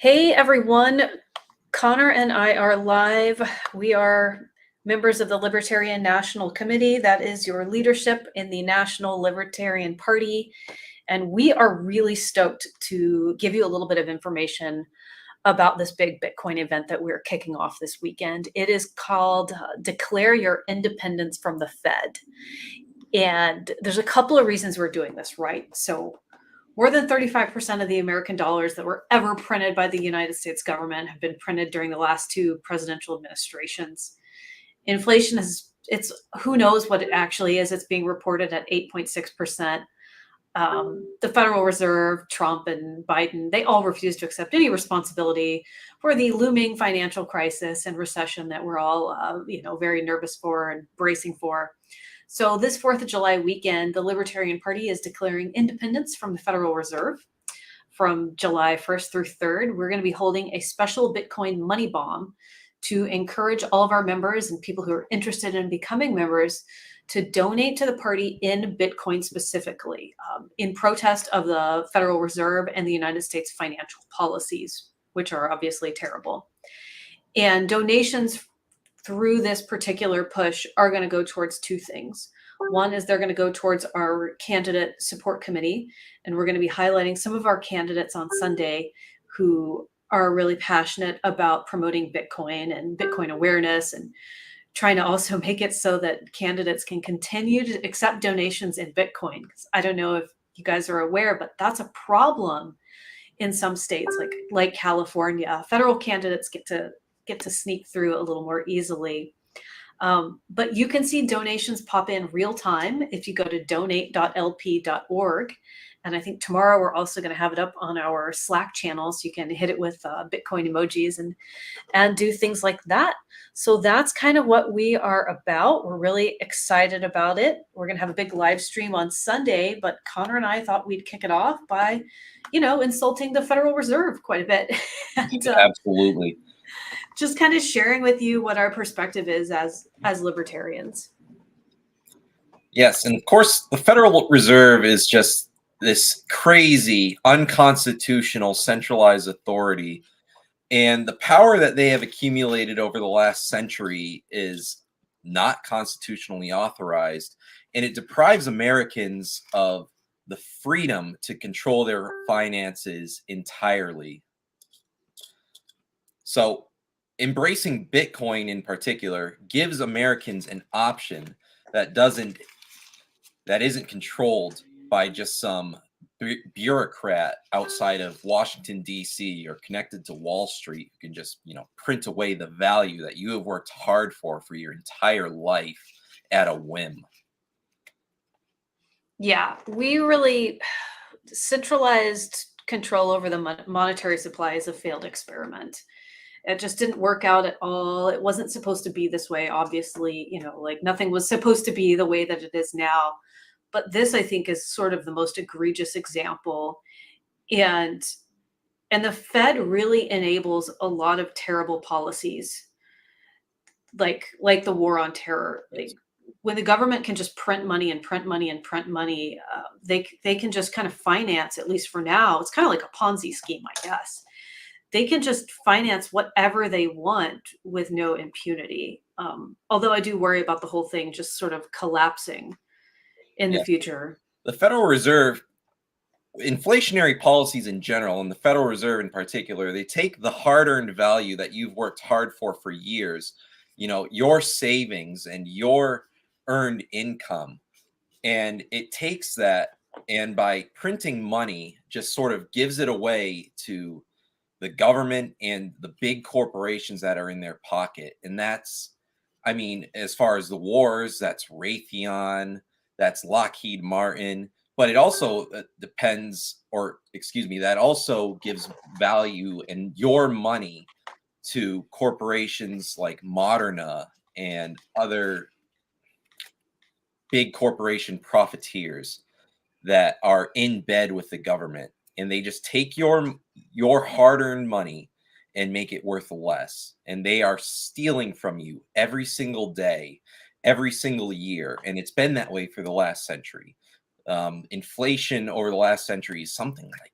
Hey everyone, Connor and I are live. We are members of the Libertarian National Committee. That is your leadership in the National Libertarian Party. And we are really stoked to give you a little bit of information about this big Bitcoin event that we're kicking off this weekend. It is called Declare Your Independence from the Fed. And there's a couple of reasons we're doing this, right? So more than 35% of the American dollars that were ever printed by the United States government have been printed during the last two presidential administrations. Inflation it's who knows what it actually is. It's being reported at 8.6%. The Federal Reserve, Trump and Biden, they all refuse to accept any responsibility for the looming financial crisis and recession that we're all, very nervous for and bracing for. So this 4th of July weekend, the Libertarian Party is declaring independence from the Federal Reserve. From July 1st through 3rd, we're going to be holding a special Bitcoin money bomb to encourage all of our members and people who are interested in becoming members to donate to the party in Bitcoin specifically, in protest of the Federal Reserve and the United States financial policies, which are obviously terrible. And donations through this particular push are going to go towards two things. One is they're going to go towards our candidate support committee, and we're going to be highlighting some of our candidates on Sunday who are really passionate about promoting Bitcoin and Bitcoin awareness and trying to also make it so that candidates can continue to accept donations in Bitcoin. Because I don't know if you guys are aware, but that's a problem in some states like California. Federal candidates get to sneak through a little more easily. But you can see donations pop in real time if you go to donate.lp.org. And I think tomorrow we're also going to have it up on our Slack channel, so you can hit it with Bitcoin emojis and do things like that. So that's kind of what we are about. We're really excited about it. We're going to have a big live stream on Sunday, but Connor and I thought we'd kick it off by, insulting the Federal Reserve quite a bit. And, absolutely. Just kind of sharing with you what our perspective is as libertarians. Yes, and of course, the Federal Reserve is just this crazy, unconstitutional, centralized authority. And the power that they have accumulated over the last century is not constitutionally authorized. And it deprives Americans of the freedom to control their finances entirely. So embracing Bitcoin in particular gives Americans an option that isn't controlled by just some bureaucrat outside of Washington, D.C. or connected to Wall Street who can just, print away the value that you have worked hard for your entire life at a whim. Yeah, we really centralized control over the monetary supply is a failed experiment. It just didn't work out at all. It wasn't supposed to be this way, obviously, nothing was supposed to be the way that it is now. But this, I think, is sort of the most egregious example. And the Fed really enables a lot of terrible policies, like the war on terror. When the government can just print money and print money and print money, they can just kind of finance, at least for now. It's kind of like a Ponzi scheme, I guess. They can just finance whatever they want with no impunity. Although I do worry about the whole thing just sort of collapsing in the future. The Federal Reserve, inflationary policies in general, and the Federal Reserve in particular, they take the hard-earned value that you've worked hard for years, your savings and your earned income, and it takes that, and by printing money, just sort of gives it away to the government and the big corporations that are in their pocket. And that's, as far as the wars, that's Raytheon, that's Lockheed Martin, but it also that also gives value in your money to corporations like Moderna and other big corporation profiteers that are in bed with the government. And they just take your hard-earned money and make it worth less. And they are stealing from you every single day, every single year. And it's been that way for the last century. Inflation over the last century is something like,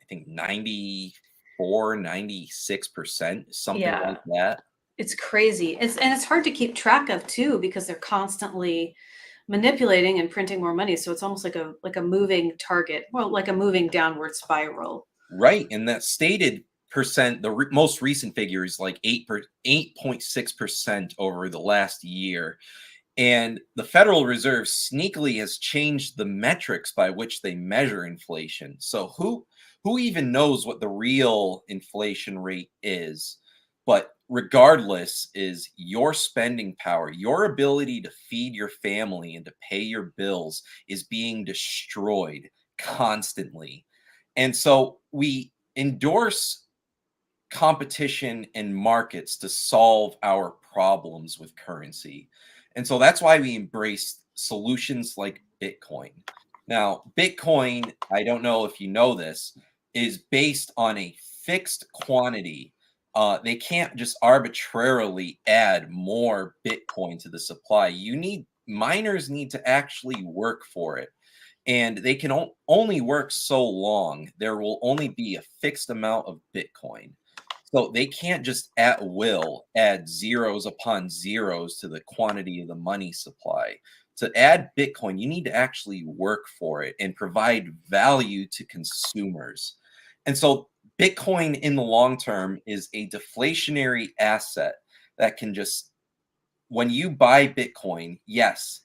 I think, 90 96%, something Yeah, like that. it's crazy. It's hard to keep track of too because they're constantly manipulating and printing more money. So it's almost like a moving target, well, like a moving downward spiral. Right, and that stated percent, the most recent figure is like 8.6% over the last year. And the Federal Reserve sneakily has changed the metrics by which they measure inflation. So who even knows what the real inflation rate is? But regardless, is your spending power, your ability to feed your family and to pay your bills is being destroyed constantly. And so we endorse competition and markets to solve our problems with currency. And so that's why we embrace solutions like Bitcoin. Now, Bitcoin, I don't know if you know this, is based on a fixed quantity. They can't just arbitrarily add more Bitcoin to the supply. Miners need to actually work for it, and they can only work so long. There will only be a fixed amount of Bitcoin. So they can't just at will add zeros upon zeros to the quantity of the money supply. To add Bitcoin, you need to actually work for it and provide value to consumers. And so Bitcoin in the long term is a deflationary asset that can just, when you buy Bitcoin, yes,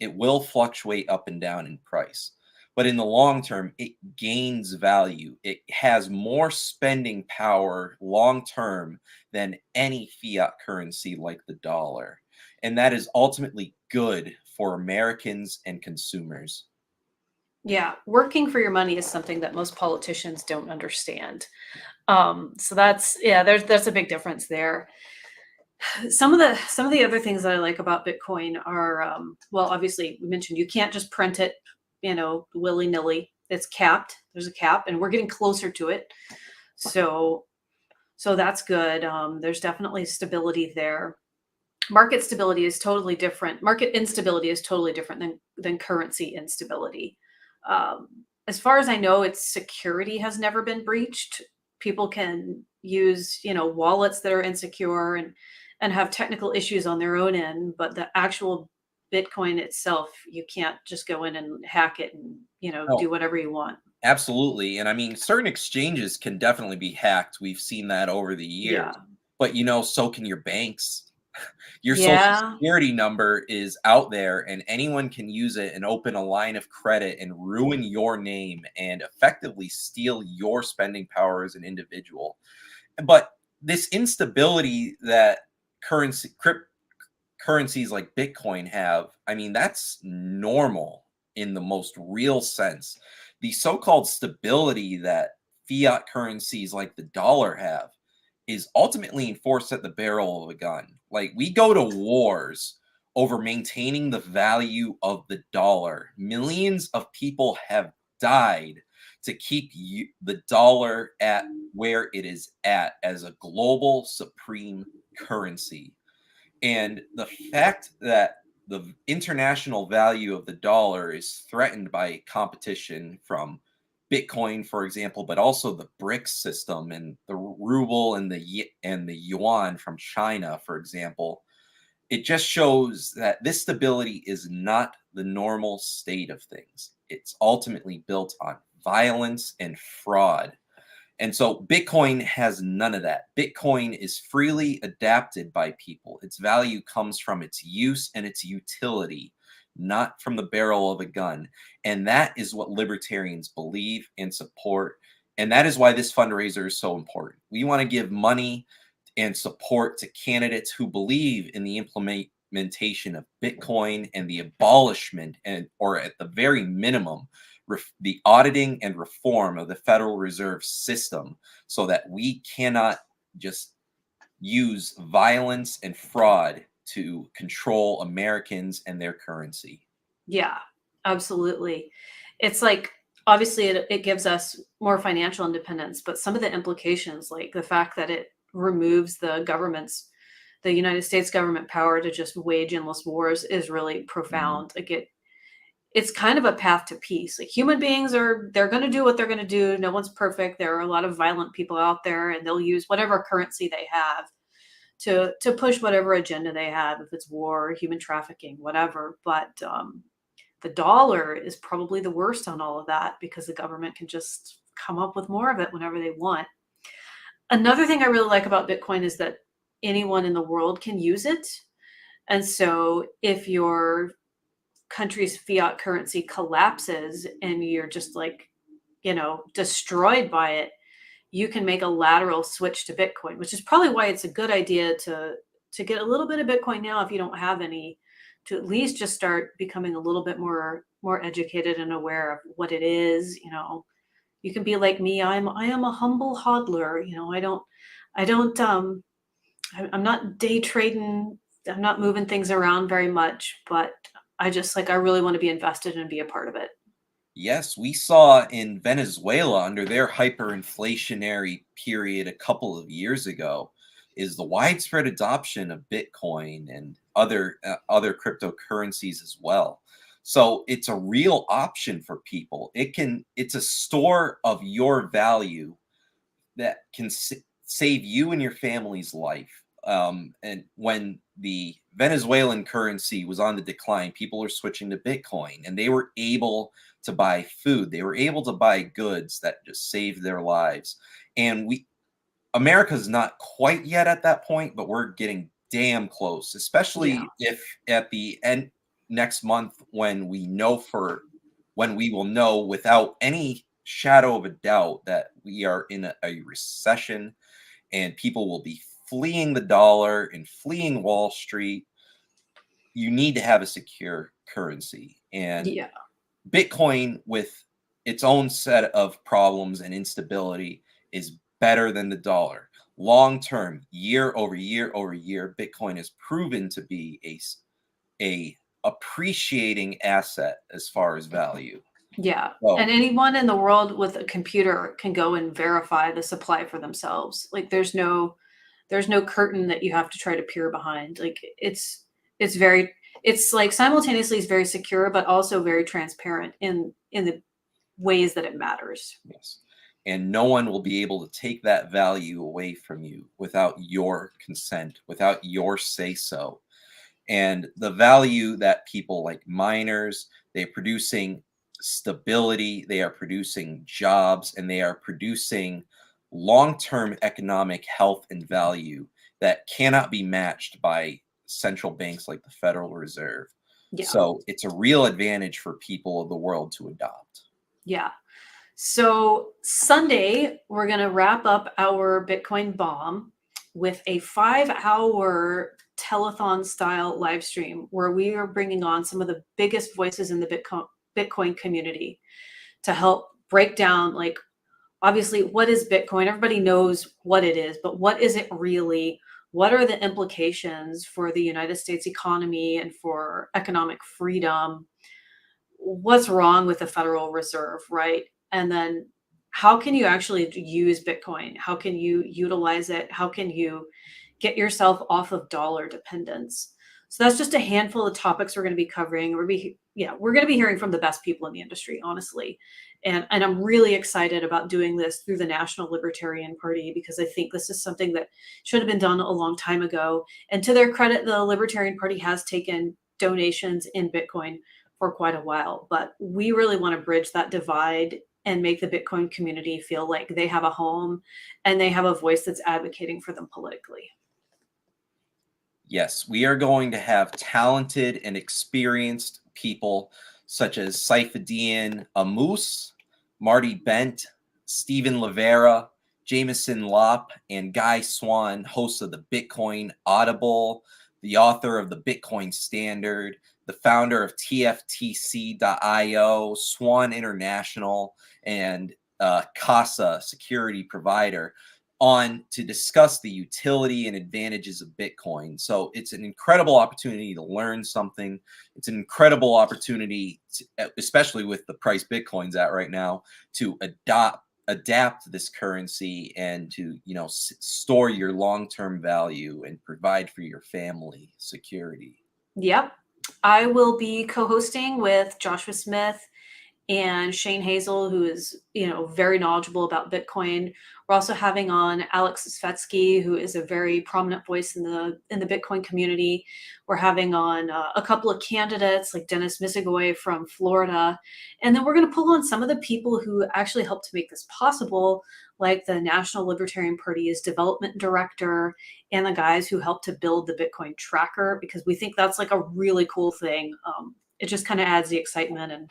it will fluctuate up and down in price. But in the long term, it gains value. It has more spending power long term than any fiat currency like the dollar. And that is ultimately good for Americans and consumers. Yeah, working for your money is something that most politicians don't understand. So there's a big difference there. Some of the other things that I like about Bitcoin are, well, obviously we mentioned you can't just print it, willy nilly. It's capped. There's a cap, and we're getting closer to it. So that's good. There's definitely stability there. Market stability is totally different. Market instability is totally different than currency instability. Um, as far as I know, its security has never been breached. People can use, wallets that are insecure and have technical issues on their own end, but the actual Bitcoin itself, you can't just go in and hack it and, No, do whatever you want. absolutely. And I mean, certain exchanges can definitely be hacked. We've seen that over the years. Yeah. But so can your banks. Your social Yeah. security number is out there, and anyone can use it and open a line of credit and ruin your name and effectively steal your spending power as an individual. But this instability that currencies like Bitcoin have, I mean, that's normal in the most real sense. The so-called stability that fiat currencies like the dollar have is ultimately enforced at the barrel of a gun. Like, we go to wars over maintaining the value of the dollar. Millions of people have died to keep the dollar at where it is at as a global supreme currency. And the fact that the international value of the dollar is threatened by competition from Bitcoin, for example, but also the BRICS system and the ruble and the yuan from China, for example, it just shows that this stability is not the normal state of things. It's ultimately built on violence and fraud. And so Bitcoin has none of that. Bitcoin is freely adapted by people. Its value comes from its use and its utility, not from the barrel of a gun. And that is what libertarians believe and support. And that is why this fundraiser is so important. We want to give money and support to candidates who believe in the implementation of Bitcoin and the abolishment or at the very minimum, the auditing and reform of the Federal Reserve System, so that we cannot just use violence and fraud to control Americans and their currency. Yeah, absolutely. It's like, obviously it gives us more financial independence, but some of the implications, like the fact that it removes the United States government power to just wage endless wars is really profound. Like it's kind of a path to peace. Like human beings they're going to do what they're going to do. No one's perfect. There are a lot of violent people out there, and they'll use whatever currency they have to push whatever agenda they have, if it's war, human trafficking, whatever. But the dollar is probably the worst on all of that, because the government can just come up with more of it whenever they want. Another thing I really like about Bitcoin is that anyone in the world can use it. And so if your country's fiat currency collapses and you're just like, destroyed by it, you can make a lateral switch to Bitcoin, which is probably why it's a good idea to get a little bit of Bitcoin now, if you don't have any, to at least just start becoming a little bit more educated and aware of what it is. You can be like me. I am a humble hodler. I'm not day trading. I'm not moving things around very much, but I really want to be invested and be a part of it. Yes, we saw in Venezuela under their hyperinflationary period a couple of years ago is the widespread adoption of Bitcoin and other cryptocurrencies as well. So it's a real option for people. It's a store of your value that can save you and your family's life. And when the Venezuelan currency was on the decline, people are switching to Bitcoin, and they were able to buy food. They were able to buy goods that just saved their lives. And America's not quite yet at that point, but we're getting damn close, especially if at the end next month, when we will know without any shadow of a doubt that we are in a recession, and people will be fleeing the dollar and fleeing Wall Street. You need to have a secure currency. And Bitcoin, with its own set of problems and instability, is better than the dollar. Long term, year over year over year, Bitcoin has proven to be a appreciating asset as far as value. Yeah. And anyone in the world with a computer can go and verify the supply for themselves. Like there's no curtain that you have to try to peer behind. Like it's like simultaneously is very secure, but also very transparent in the ways that it matters. Yes. And no one will be able to take that value away from you without your consent, without your say-so. And the value that people like miners, they're producing stability, they are producing jobs, and they are producing long-term economic health and value that cannot be matched by central banks like the Federal Reserve. Yeah. So it's a real advantage for people of the world to adopt. Yeah. So Sunday, we're going to wrap up our Bitcoin bomb with a 5-hour telethon style live stream where we are bringing on some of the biggest voices in the Bitcoin community to help break down, like, obviously, what is Bitcoin? Everybody knows what it is, but what is it really? What are the implications for the United States economy and for economic freedom? What's wrong with the Federal Reserve, right? And then how can you actually use Bitcoin? How can you utilize it? How can you get yourself off of dollar dependence? So that's just a handful of topics we're going to be covering. We're going to be hearing from the best people in the industry, honestly. And I'm really excited about doing this through the National Libertarian Party, because I think this is something that should have been done a long time ago. And to their credit, the Libertarian Party has taken donations in Bitcoin for quite a while, but we really want to bridge that divide and make the Bitcoin community feel like they have a home and they have a voice that's advocating for them politically. Yes, we are going to have talented and experienced people such as Saifedean Ammous, Marty Bent, Stephen Livera, Jameson Lopp, and Guy Swan, hosts of the Bitcoin Audible, the author of the Bitcoin Standard, the founder of TFTC.io, Swan International, and CASA security provider, on to discuss the utility and advantages of Bitcoin. So it's an incredible opportunity to learn something. It's an incredible opportunity, especially with the price Bitcoin's at right now, to adapt this currency and to, store your long-term value and provide for your family security. Yep. I will be co-hosting with Joshua Smith and Shane Hazel, who is, very knowledgeable about Bitcoin. We're also having on Alex Svetsky, who is a very prominent voice in the Bitcoin community. We're having on a couple of candidates like Dennis Misegoy from Florida. And then we're going to pull on some of the people who actually helped to make this possible, like the National Libertarian Party's development director and the guys who helped to build the Bitcoin tracker, because we think that's like a really cool thing. It just kind of adds the excitement and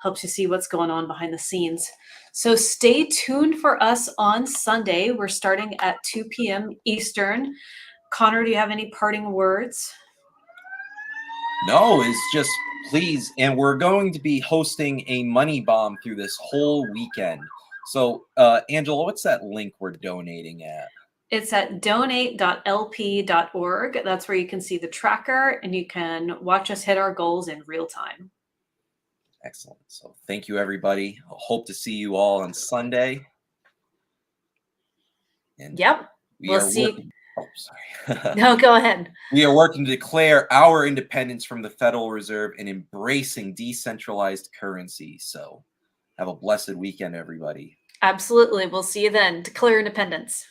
helps you see what's going on behind the scenes. So stay tuned for us on Sunday. We're starting at 2 p.m. Eastern. Connor, do you have any parting words? No, it's just please. And we're going to be hosting a money bomb through this whole weekend. So, Angela, what's that link we're donating at? It's at donate.lp.org. That's where you can see the tracker and you can watch us hit our goals in real time. Excellent. So thank you, everybody. I hope to see you all on Sunday. And yep. We'll see. Oh, sorry. No, go ahead. We are working to declare our independence from the Federal Reserve and embracing decentralized currency. So have a blessed weekend, everybody. Absolutely. We'll see you then. Declare independence.